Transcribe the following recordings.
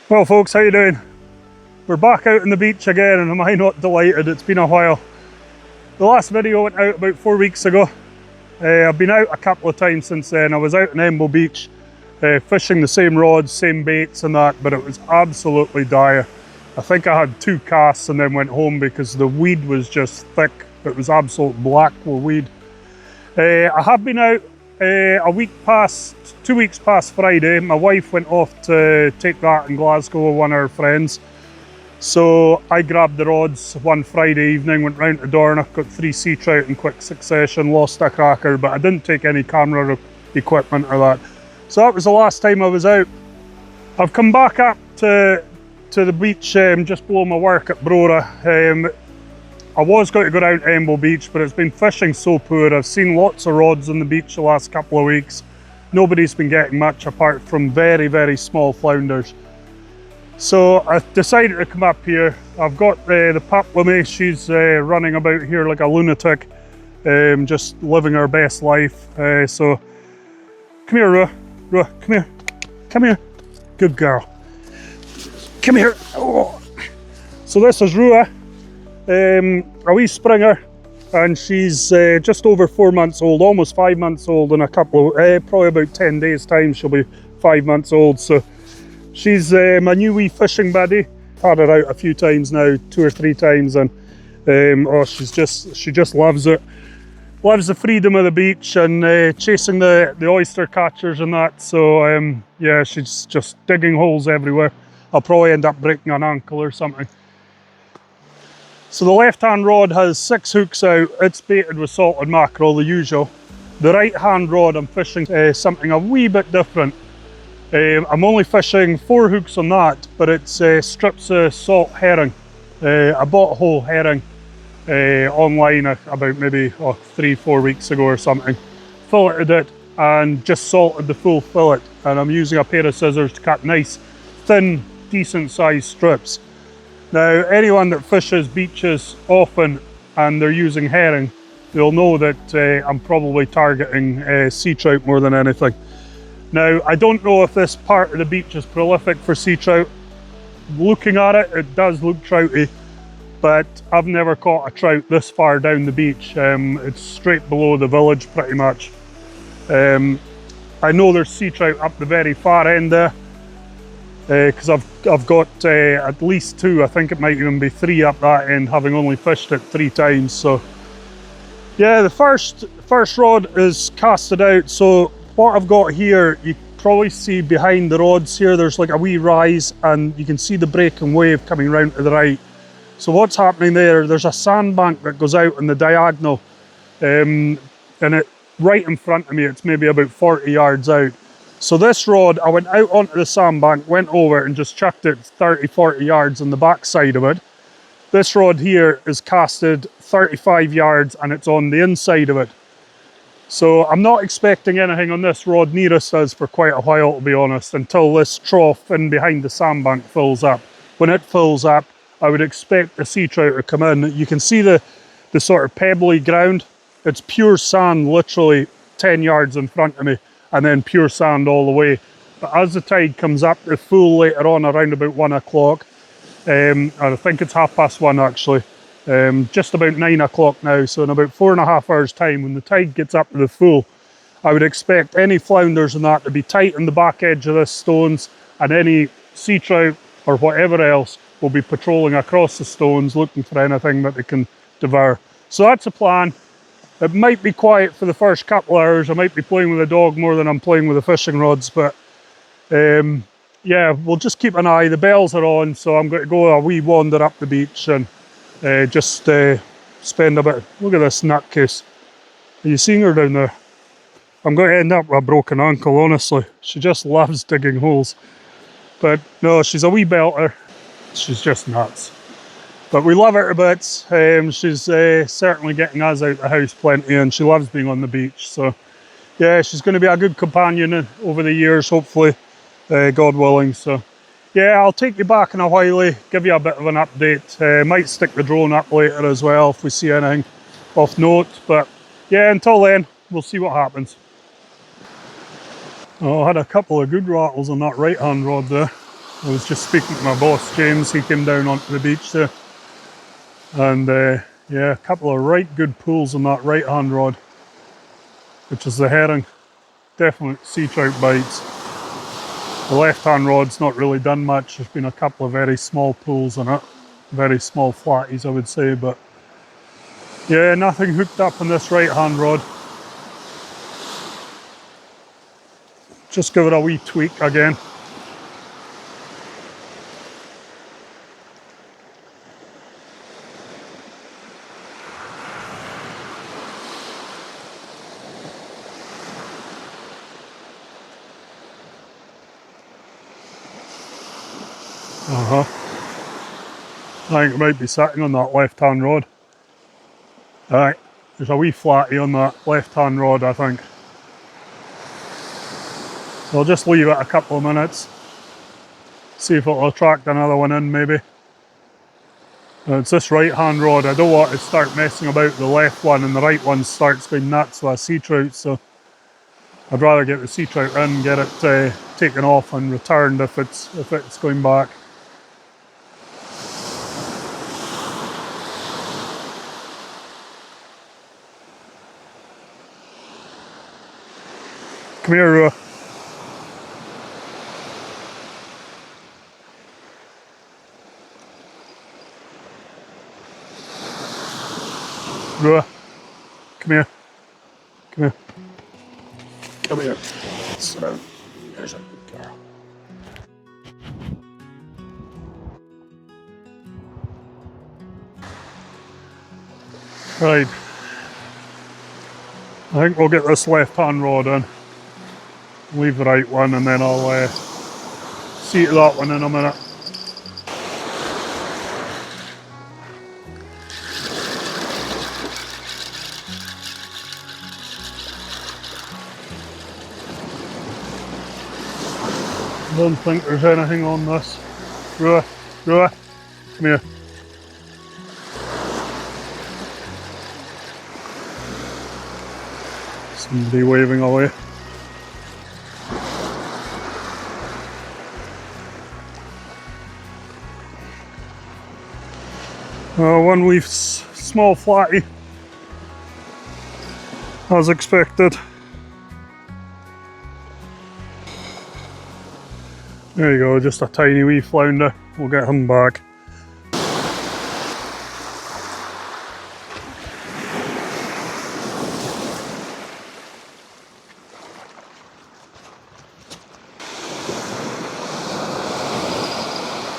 Well folks, how you doing? We're back out on the beach again, and am I not delighted? It's been a while. The last video went out about 4 weeks ago. I've been out a couple of times since then. I was out in Embo Beach fishing the same rods, same baits and that, but it was absolutely dire. I think I had 2 casts and then went home because the weed was just thick. It was absolute black with weed. I have been out 2 weeks past Friday. My wife went off to take that in Glasgow with one of her friends. So I grabbed the rods one Friday evening, went round to Dornoch, got 3 sea trout in quick succession, lost a cracker, but I didn't take any camera equipment or that. So that was the last time I was out. I've come back up to the beach just below my work at Ruadh. I was going to go down to Embo Beach, but it's been fishing so poor. I've seen lots of rods on the beach the last couple of weeks. Nobody's been getting much apart from very, very small flounders. So I decided to come up here. I've got the pup with me. She's running about here like a lunatic, just living her best life. So come here, Ruadh. Ruadh, come here. Come here. Good girl. Come here. Oh. So this is Ruadh. A wee Springer, and she's just over 4 months old, almost 5 months old in a couple of, probably about 10 days time she'll be 5 months old. So she's my new wee fishing buddy. Had her out a few times now, 2 or 3 times, and oh, she just loves it. Loves the freedom of the beach and chasing the oyster catchers and that. So yeah, she's just digging holes everywhere. I'll probably end up breaking an ankle or something. So the left-hand rod has 6 hooks out. It's baited with salted mackerel, the usual. The right-hand rod, I'm fishing something a wee bit different. I'm only fishing 4 hooks on that, but it's strips of salt herring. I bought a whole herring online about maybe 3-4 weeks ago or something. Filleted it and just salted the full fillet. And I'm using a pair of scissors to cut nice, thin, decent-sized strips. Now, anyone that fishes beaches often and they're using herring, they'll know that I'm probably targeting sea trout more than anything. Now, I don't know if this part of the beach is prolific for sea trout. Looking at it, it does look trouty, but I've never caught a trout this far down the beach. It's straight below the village pretty much. I know there's sea trout up the very far end there, because I've got at least 2, I think it might even be 3 up that end, having only fished it 3 times. So yeah, the first rod is casted out. So what I've got here, you probably see behind the rods here, there's like a wee rise, and you can see the breaking wave coming round to the right. So what's happening there's a sandbank that goes out on the diagonal, and it right in front of me, it's maybe about 40 yards out. So this rod, I went out onto the sandbank, went over and just chucked it 30-40 yards on the back side of it. This rod here is casted 35 yards and it's on the inside of it. So I'm not expecting anything on this rod nearest us for quite a while, to be honest, until this trough in behind the sandbank fills up. When it fills up, I would expect a sea trout to come in. You can see the sort of pebbly ground. It's pure sand, literally 10 yards in front of me, and then pure sand all the way. But as the tide comes up to full later on, around about 1 o'clock, I think it's 1:30 actually, just about 9 o'clock now, so in about 4.5 hours time, when the tide gets up to the full, I would expect any flounders and that to be tight on the back edge of the stones, and any sea trout or whatever else will be patrolling across the stones looking for anything that they can devour. So that's the plan. It might be quiet for the first couple of hours. I might be playing with the dog more than I'm playing with the fishing rods, but yeah, we'll just keep an eye. The bells are on, so I'm going to go a wee wander up the beach and just spend a bit. Look at this nutcase. Are you seeing her down there? I'm going to end up with a broken ankle, honestly. She just loves digging holes. But no, she's a wee belter. She's just nuts. But we love her to bits. She's certainly getting us out the house plenty, and she loves being on the beach. So yeah, she's going to be a good companion over the years, hopefully, God willing. So yeah, I'll take you back in a while, give you a bit of an update. Might stick the drone up later as well if we see anything off note. But yeah, until then, we'll see what happens. Oh, I had a couple of good rattles on that right hand rod there. I was just speaking to my boss James, he came down onto the beach there, and yeah, a couple of right good pulls on that right hand rod, which is the herring. Definite sea trout bites. The left hand rod's not really done much, there's been a couple of very small pulls on it, very small flatties I would say, but yeah, nothing hooked up on this right hand rod. Just give it a wee tweak again. I think it might be sitting on that left hand rod. Aye, there's a wee flatty on that left hand rod I think. So I'll just leave it a couple of minutes. See if it'll attract another one in maybe. It's this right hand rod, I don't want to start messing about the left one and the right one starts going nuts with a sea trout, so I'd rather get the sea trout in, get it taken off and returned if it's going back. Come here, Ruadh. Ruadh, come here. Come here. Come here. Sit down. There's a good girl. Right. I think we'll get this left hand rod in. Leave the right one and then I'll see to that one in a minute. I don't think there's anything on this. Ruadh, Ruadh, come here. Somebody waving away. One wee small flatty, as expected. There you go, just a tiny wee flounder. We'll get him back.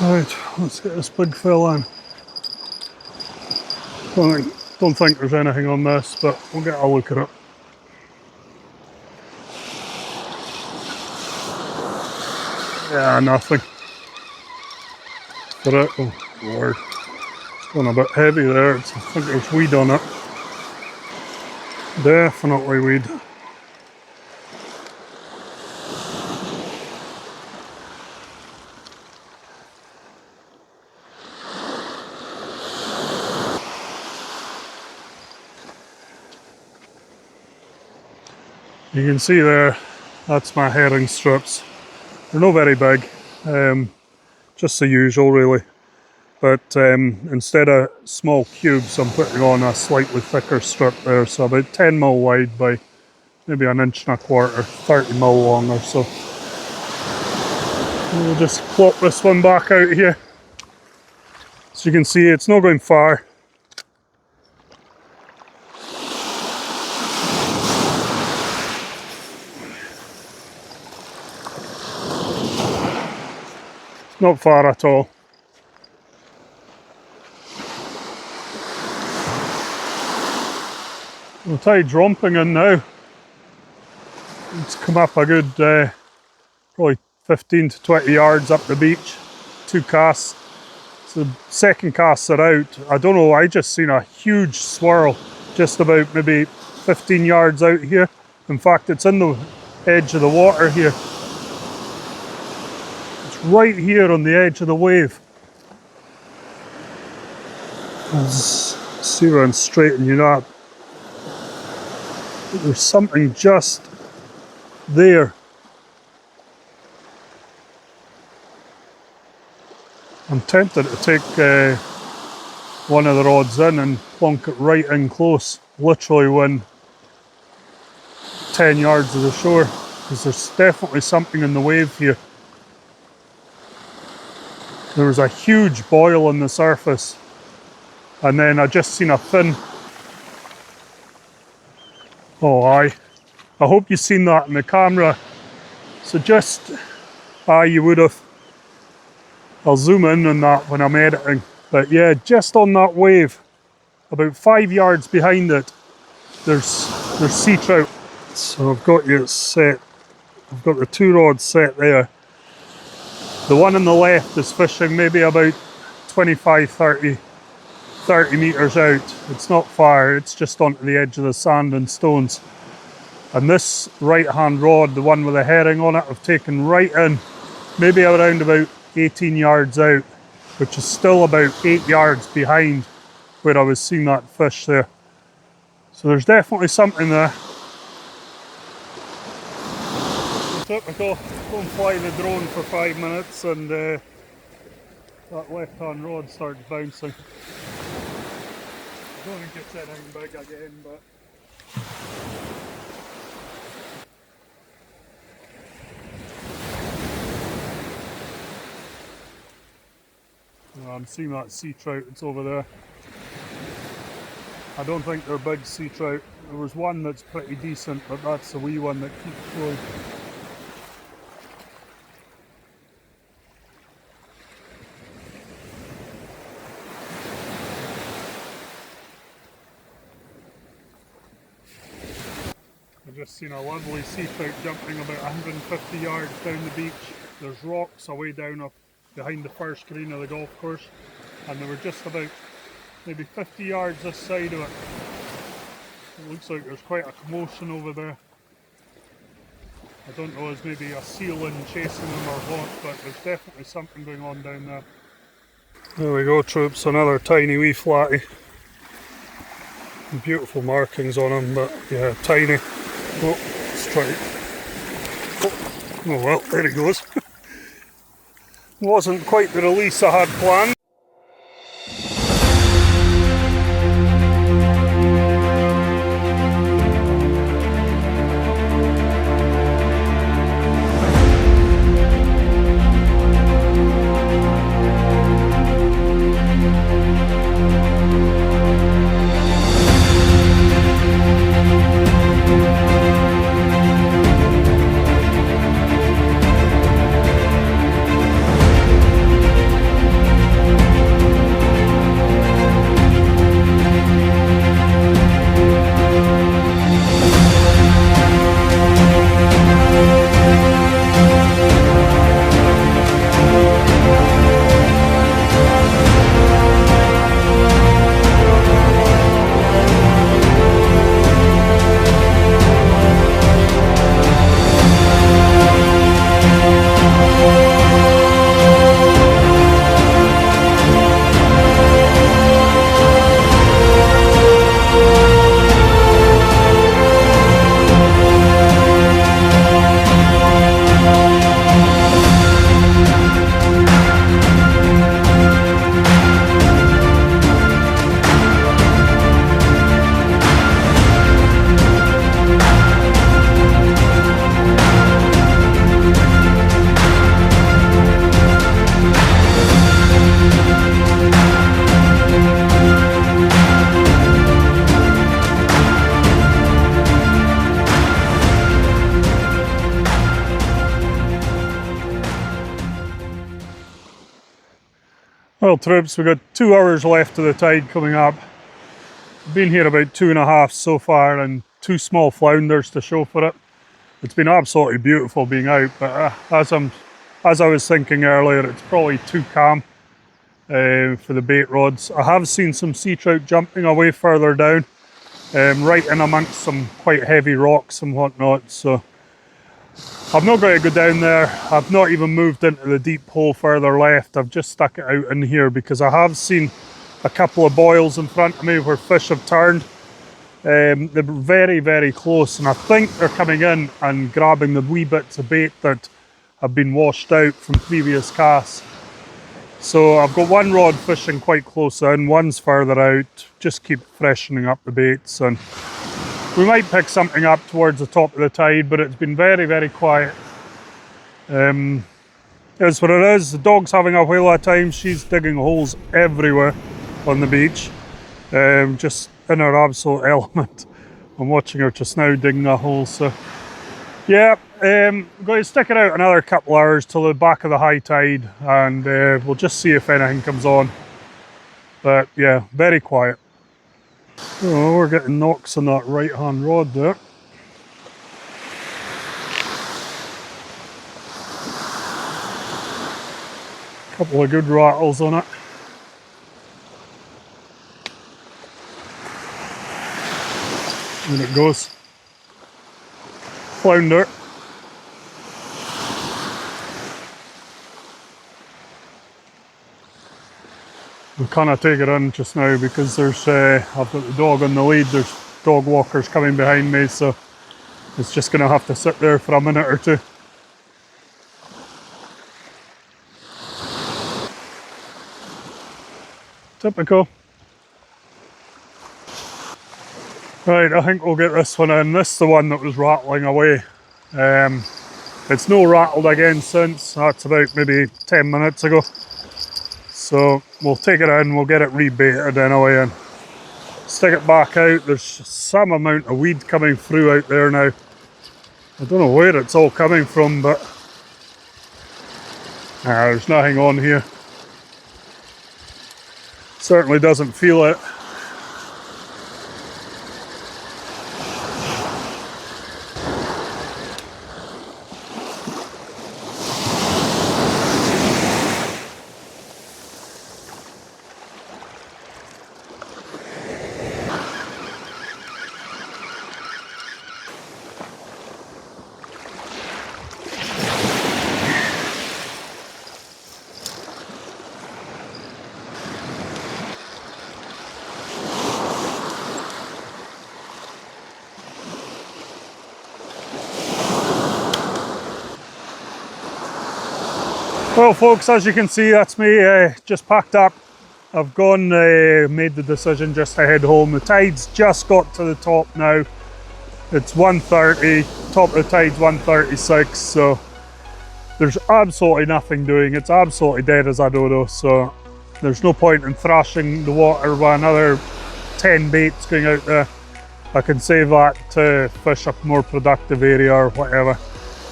Right, let's get this big fella in. Don't think there's anything on this, but we'll get a look at it. Yeah, nothing. But oh Lord, it's going a bit heavy there. I think there's weed on it. Definitely weed. You can see there, that's my herring strips. They're not very big, just the usual really. But instead of small cubes, I'm putting on a slightly thicker strip there, so about 10mm wide by maybe 1.25 inches, 30mm long or so. And we'll just plop this one back out here. So you can see it's not going far. Not far at all. The tide's romping in now. It's come up a good probably 15 to 20 yards up the beach. 2 casts. So the second casts are out. I don't know, I just seen a huge swirl just about maybe 15 yards out here. In fact, it's in the edge of the water here. Right here on the edge of the wave. Let's see if I can straighten you up. There's something just there. I'm tempted to take one of the rods in and plonk it right in close, literally within 10 yards of the shore, because there's definitely something in the wave here. There was a huge boil on the surface, and then I just seen a fin. Oh aye, I hope you've seen that in the camera. So just, you would have. I'll zoom in on that when I'm editing. But yeah, just on that wave, about 5 yards behind it, there's sea trout. So I've got you set. I've got the two rods set there. The one on the left is fishing maybe about 25, 30 metres out. It's not far, it's just onto the edge of the sand and stones. And this right hand rod, the one with the herring on it, I've taken right in, maybe around about 18 yards out, which is still about 8 yards behind where I was seeing that fish there. So there's definitely something there. Typical, go and fly the drone for 5 minutes and that left hand rod starts bouncing. I don't think it's anything big again, but I'm seeing that sea trout, it's over there. I don't think they're big sea trout. There was one that's pretty decent, but that's the wee one that keeps flowing. I've just seen a lovely sea trout jumping about 150 yards down the beach. There's rocks away down up behind the first green of the golf course, and they were just about maybe 50 yards this side of it. It looks like there's quite a commotion over there. I don't know, is maybe a seal in chasing them or what, but there's definitely something going on down there. There we go, troops, another tiny wee flatty. Beautiful markings on him, but yeah, tiny. Oh, let's try it. Oh well, there he goes. Wasn't quite the release I had planned. Well troops, we've got 2 hours left of the tide coming up. Been here about 2.5 so far and 2 small flounders to show for it. It's been absolutely beautiful being out, but as I was thinking earlier, it's probably too calm for the bait rods. I have seen some sea trout jumping away further down, right in amongst some quite heavy rocks and whatnot, so I'm not going to go down there. I've not even moved into the deep hole further left. I've just stuck it out in here because I have seen a couple of boils in front of me where fish have turned. They're very, very close, and I think they're coming in and grabbing the wee bits of bait that have been washed out from previous casts. So I've got one rod fishing quite close in, one's further out, just keep freshening up the baits, and we might pick something up towards the top of the tide, but it's been very, very quiet. That's what it is. The dog's having a whale of a time. She's digging holes everywhere on the beach, just in her absolute element. I'm watching her just now digging a hole, so yeah, I'm going to stick it out another couple hours till the back of the high tide, and we'll just see if anything comes on. But yeah, very quiet. Oh, we're getting knocks on that right hand rod there. Couple of good rattles on it. And it goes. Flounder. We cannot take it in just now because there's I've got the dog on the lead, there's dog walkers coming behind me, so it's just going to have to sit there for a minute or two. Typical. Right, I think we'll get this one in. This is the one that was rattling away. It's no rattled again since. That's about maybe 10 minutes ago. So we'll take it in, we'll get it rebaited anyway and stick it back out. There's some amount of weed coming through out there now. I don't know where it's all coming from, but there's nothing on here. Certainly doesn't feel it. Well folks, as you can see, that's me just packed up. I've gone, made the decision just to head home. The tide's just got to the top now. It's 1:30, top of the tide's 1:36, so there's absolutely nothing doing. It's absolutely dead as a dodo, so there's no point in thrashing the water with another 10 baits going out there. I can save that to fish a more productive area or whatever.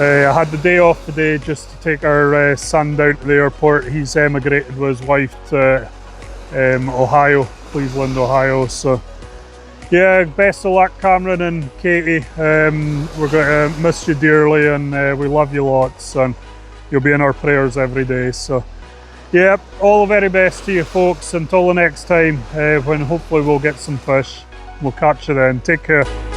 I had the day off today just to take our son down to the airport. He's emigrated with his wife to Ohio, Cleveland, Ohio. So yeah, best of luck Cameron and Katie. We're going to miss you dearly, and we love you lots, and you'll be in our prayers every day. So yeah, all the very best to you folks until the next time, when hopefully we'll get some fish. We'll catch you then. Take care.